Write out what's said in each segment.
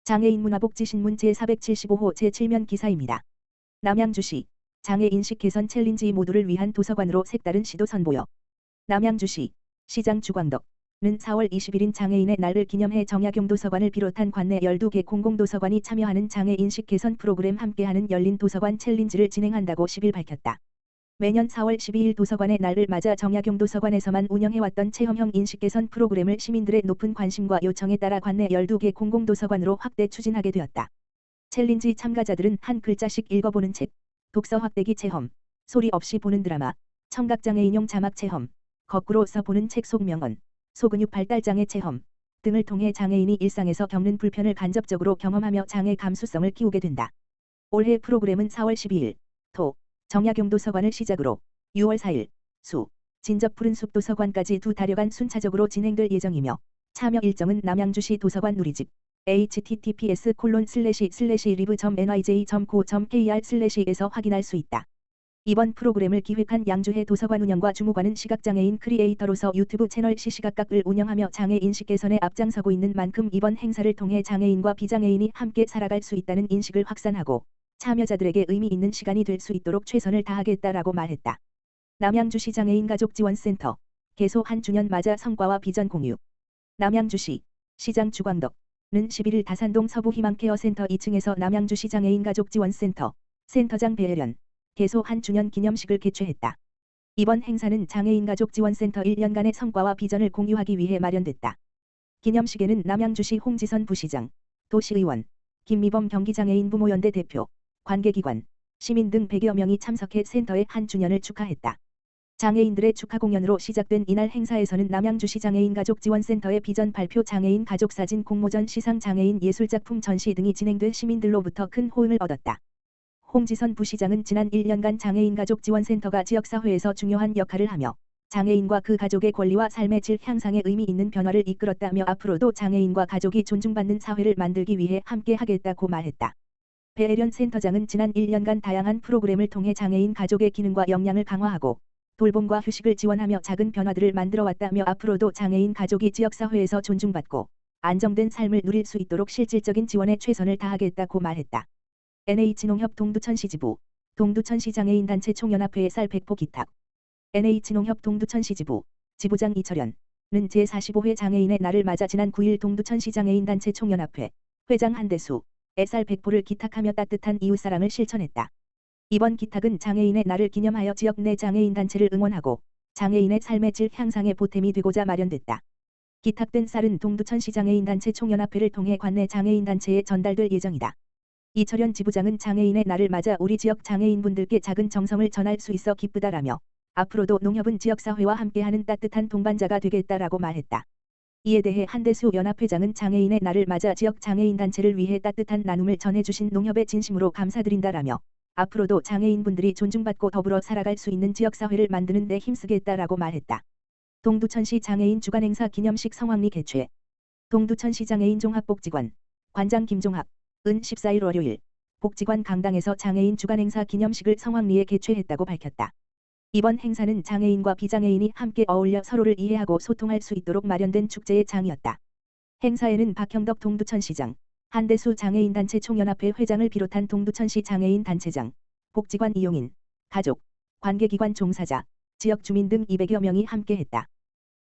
장애인 문화복지신문 제475호 제7면 기사입니다. 남양주시 장애 인식 개선 챌린지 모두를 위한 도서관으로 색다른 시도 선보여. 남양주시 시장 주광덕은 4월 20일인 장애인의 날을 기념해 정약용 도서관을 비롯한 관내 12개 공공도서관이 참여하는 장애 인식 개선 프로그램 함께하는 열린 도서관 챌린지를 진행한다고 10일 밝혔다. 매년 4월 12일 도서관의 날을 맞아 정약용 도서관에서만 운영해왔던 체험형 인식 개선 프로그램을 시민들의 높은 관심과 요청에 따라 관내 12개 공공도서관으로 확대 추진하게 되었다. 챌린지 참가자들은 한 글자씩 읽어보는 책, 독서 확대기 체험, 소리 없이 보는 드라마, 청각장애인용 자막 체험, 거꾸로 써보는 책 속 명언, 소근육 발달장애 체험 등을 통해 장애인이 일상에서 겪는 불편을 간접적으로 경험하며 장애 감수성을 키우게 된다. 올해 프로그램은 4월 12일 토 정약용 도서관을 시작으로 6월 4일 수 진접 푸른숲 도서관까지 2달여간 순차적으로 진행될 예정이며 참여 일정은 남양주시 도서관 누리집 https://live.nyj.co.kr/에서 확인할 수 있다. 이번 프로그램을 기획한 양주해 도서관 운영과 주무관은 시각장애인 크리에이터로서 유튜브 채널 시시각각을 운영하며 장애 인식 개선에 앞장서고 있는 만큼 이번 행사를 통해 장애인과 비장애인이 함께 살아갈 수 있다는 인식을 확산하고 참여자들에게 의미 있는 시간이 될 수 있도록 최선을 다하겠다라고 말했다. 남양주시 장애인 가족지원센터 개소 1주년 맞아 성과와 비전 공유. 남양주시 시장 주광덕은 11일 다산동 서부희망케어센터 2층에서 남양주시 장애인 가족지원센터 센터장 배혜련 개소 1주년 기념식을 개최했다. 이번 행사는 장애인 가족지원센터 1년간의 성과와 비전을 공유하기 위해 마련됐다. 기념식에는 남양주시 홍지선 부시장, 도시의원, 김미범 경기장애인 부모연대 대표, 관계기관, 시민 등 100여 명이 참석해 센터의 1주년을 축하했다. 장애인들의 축하 공연으로 시작된 이날 행사에서는 남양주시 장애인 가족지원센터의 비전 발표, 장애인 가족사진 공모전, 시상 장애인 예술작품 전시 등이 진행돼 시민들로부터 큰 호응을 얻었다. 홍지선 부시장은 지난 1년간 장애인 가족지원센터가 지역사회에서 중요한 역할을 하며 장애인과 그 가족의 권리와 삶의 질 향상에 의미 있는 변화를 이끌었다며 앞으로도 장애인과 가족이 존중받는 사회를 만들기 위해 함께 하겠다고 말했다. 배혜련 센터장은 지난 1년간 다양한 프로그램을 통해 장애인 가족의 기능과 역량을 강화하고 돌봄과 휴식을 지원하며 작은 변화들을 만들어왔다며 앞으로도 장애인 가족이 지역사회에서 존중받고 안정된 삶을 누릴 수 있도록 실질적인 지원에 최선을 다하겠다고 말했다. NH농협 동두천시 지부 동두천시 장애인단체 총연합회의 쌀 100포 기탁. NH농협 동두천시 지부 지부장 이철현은 제45회 장애인의 날을 맞아 지난 9일 동두천시 장애인단체 총연합회 회장 한대수에 쌀 100포를 기탁하며 따뜻한 이웃사랑을 실천했다. 이번 기탁은 장애인의 날을 기념하여 지역 내 장애인 단체를 응원하고 장애인의 삶의 질 향상에 보탬이 되고자 마련됐다. 기탁된 쌀은 동두천시 장애인단체 총연합회를 통해 관내 장애인단체에 전달될 예정이다. 이철현 지부장은 장애인의 날을 맞아 우리 지역 장애인분들께 작은 정성을 전할 수 있어 기쁘다라며 앞으로도 농협은 지역사회와 함께하는 따뜻한 동반자가 되겠다라고 말했다. 이에 대해 한대수 연합회장은 장애인의 날을 맞아 지역 장애인단체를 위해 따뜻한 나눔을 전해주신 농협에 진심으로 감사드린다라며 앞으로도 장애인분들이 존중받고 더불어 살아갈 수 있는 지역사회를 만드는 데 힘쓰겠다라고 말했다. 동두천시 장애인 주간행사 기념식 성황리 개최. 동두천시 장애인 종합복지관 관장 김종학은 14일 월요일 복지관 강당에서 장애인 주간행사 기념식을 성황리에 개최했다고 밝혔다. 이번 행사는 장애인과 비장애인이 함께 어울려 서로를 이해하고 소통할 수 있도록 마련된 축제의 장이었다. 행사에는 박형덕 동두천시장, 한대수 장애인단체 총연합회 회장을 비롯한 동두천시 장애인 단체장, 복지관 이용인, 가족, 관계기관 종사자, 지역 주민 등 200여 명이 함께했다.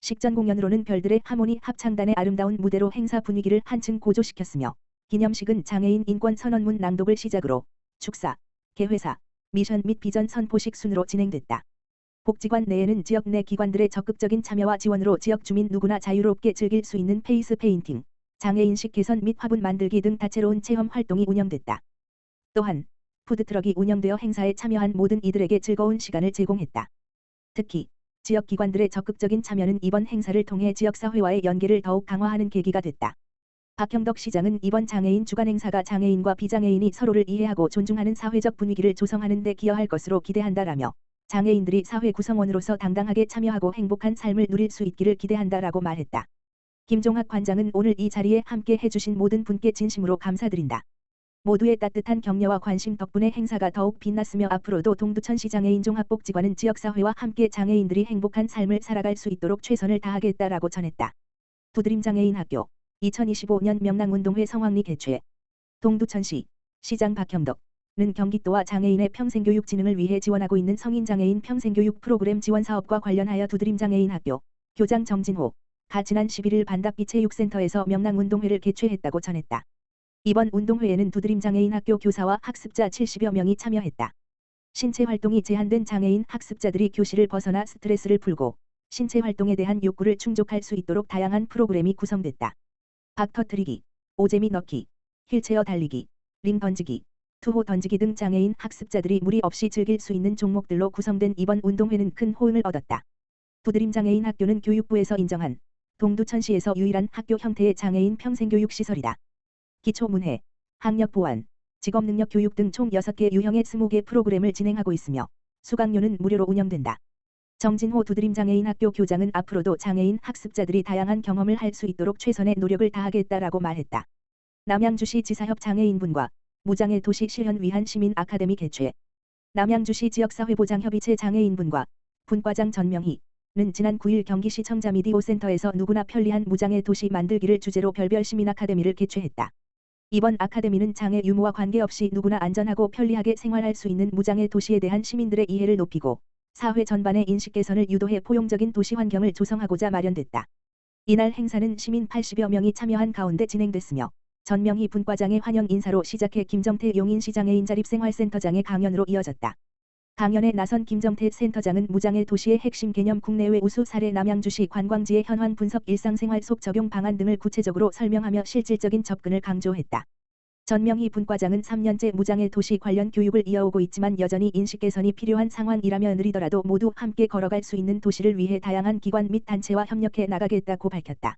식전 공연으로는 별들의 하모니 합창단의 아름다운 무대로 행사 분위기를 한층 고조시켰으며 기념식은 장애인 인권 선언문 낭독을 시작으로 축사, 개회사, 미션 및 비전 선포식 순으로 진행됐다. 복지관 내에는 지역 내 기관들의 적극적인 참여와 지원으로 지역 주민 누구나 자유롭게 즐길 수 있는 페이스 페인팅, 장애인식 개선 및 화분 만들기 등 다채로운 체험 활동이 운영됐다. 또한 푸드트럭이 운영되어 행사에 참여한 모든 이들에게 즐거운 시간을 제공했다. 특히 지역 기관들의 적극적인 참여는 이번 행사를 통해 지역사회와의 연계를 더욱 강화하는 계기가 됐다. 박형덕 시장은 이번 장애인 주간 행사가 장애인과 비장애인이 서로를 이해하고 존중하는 사회적 분위기를 조성하는 데 기여할 것으로 기대한다라며 장애인들이 사회 구성원으로서 당당하게 참여하고 행복한 삶을 누릴 수 있기를 기대한다라고 말했다. 김종학 관장은 오늘 이 자리에 함께 해주신 모든 분께 진심으로 감사드린다. 모두의 따뜻한 격려와 관심 덕분에 행사가 더욱 빛났으며 앞으로도 동두천시 장애인 종합복지관은 지역사회와 함께 장애인들이 행복한 삶을 살아갈 수 있도록 최선을 다하겠다라고 전했다. 두드림 장애인 학교 2025년 명랑운동회 성황리 개최. 동두천시 시장 박형덕는 경기도와 장애인의 평생교육 진흥을 위해 지원하고 있는 성인장애인 평생교육 프로그램 지원 사업과 관련하여 두드림장애인 학교 교장 정진호가 지난 11일 반답기체육센터에서 명랑운동회를 개최했다고 전했다. 이번 운동회에는 두드림장애인 학교 교사와 학습자 70여 명이 참여했다. 신체 활동이 제한된 장애인 학습자들이 교실을 벗어나 스트레스를 풀고 신체 활동에 대한 욕구를 충족할 수 있도록 다양한 프로그램이 구성됐다. 박 터트리기, 오재미 넣기, 휠체어 달리기, 링 던지기, 투호 던지기 등 장애인 학습자들이 무리 없이 즐길 수 있는 종목들로 구성된 이번 운동회는 큰 호응을 얻었다. 두드림장애인 학교는 교육부에서 인정한 동두천시에서 유일한 학교 형태의 장애인 평생교육 시설이다. 기초문해, 학력보완, 직업능력 교육 등 총 6개 유형의 20개 프로그램을 진행하고 있으며 수강료는 무료로 운영된다. 정진호 두드림장애인 학교 교장은 앞으로도 장애인 학습자들이 다양한 경험을 할 수 있도록 최선의 노력을 다하겠다라고 말했다. 남양주시 지사협 장애인분과 무장애 도시 실현 위한 시민 아카데미 개최. 남양주시 지역사회보장협의체 장애인분과 분과장 전명희는 지난 9일 경기시청자 미디어센터에서 누구나 편리한 무장애 도시 만들기를 주제로 별별 시민 아카데미를 개최했다. 이번 아카데미는 장애 유무와 관계없이 누구나 안전하고 편리하게 생활할 수 있는 무장애 도시에 대한 시민들의 이해를 높이고 사회 전반의 인식 개선을 유도해 포용적인 도시 환경을 조성하고자 마련됐다. 이날 행사는 시민 80여 명이 참여한 가운데 진행됐으며 전명희 분과장의 환영 인사로 시작해 김정태 용인시장애인 자립생활센터장의 강연으로 이어졌다. 강연에 나선 김정태 센터장은 무장애 도시의 핵심 개념 국내외 우수 사례 남양주시 관광지의 현황 분석 일상생활 속 적용 방안 등을 구체적으로 설명하며 실질적인 접근을 강조했다. 전명희 분과장은 3년째 무장애 도시 관련 교육을 이어오고 있지만 여전히 인식 개선이 필요한 상황이라며 느리더라도 모두 함께 걸어갈 수 있는 도시를 위해 다양한 기관 및 단체와 협력해 나가겠다고 밝혔다.